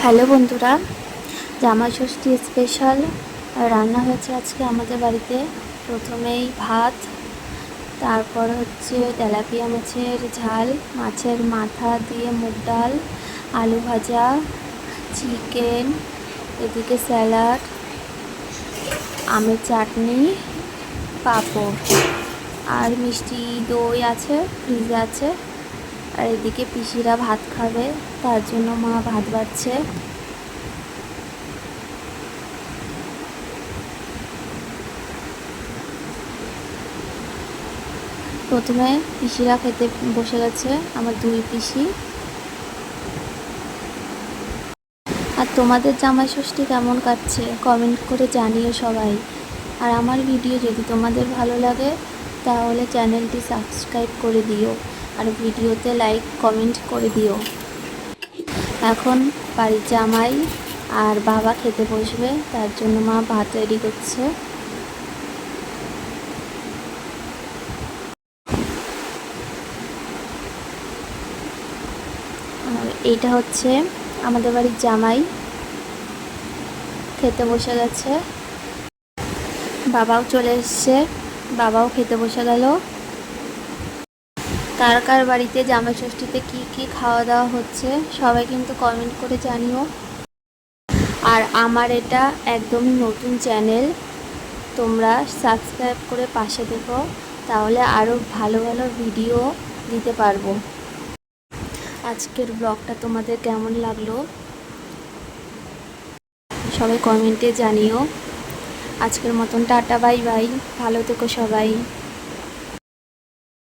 Hello বন্ধুরা, জামাই ষষ্ঠী special রান্না হয়েছে আজকে আমাদের বাড়িতে। প্রথমেই ভাত, তারপর হচ্ছে তেলাপিয়া মাছের ঝাল, মাছের মাথা দিয়ে মুগ ডাল, আলু ভাজা, চিকেন, এদিকে স্যালাড, আমের চাটনি, পাঁপড় আর মিষ্টি দই আছে, ফ্রিজে আছে। আর এদিকে পিসিরা ভাত খাবে, তার জন্য মা ভাত বাড়ছে। প্রথমে পিসিরা খেতে বসে গেছে, আমার দুই পিসি। আর তোমাদের জামাই ষষ্ঠী কেমন কাটছে কমেন্ট করে জানিও সবাই। আর আমার ভিডিও যদি তোমাদের ভালো লাগে তাহলে চ্যানেলটি সাবস্ক্রাইব করে দিও, আর ভিডিওতে লাইক কমেন্ট করে দিও। এখন বাড়ির জামাই আর বাবা খেতে বসবে, তার জন্য মা ভাত রেডি করছে। আর এইটা হচ্ছে আমাদের বাড়ির জামাই খেতে বসে গেছে। বাবাও চলে এসছে, বাবাও খেতে বসে গেল। কার কার বাড়িতে জামাই ষষ্ঠীতে কী কী খাওয়া দাওয়া হচ্ছে সবাই কিন্তু কমেন্ট করে জানিও। আর আমার এটা একদমই নতুন চ্যানেল, তোমরা সাবস্ক্রাইব করে পাশে থেকো, তাহলে আরও ভালো ভালো ভিডিও দিতে পারবো। আজকের ব্লগটা তোমাদের কেমন লাগলো সবাই কমেন্টে জানিও। আজকের মতন টাটা, বাই বাই, ভালো থেকো সবাই।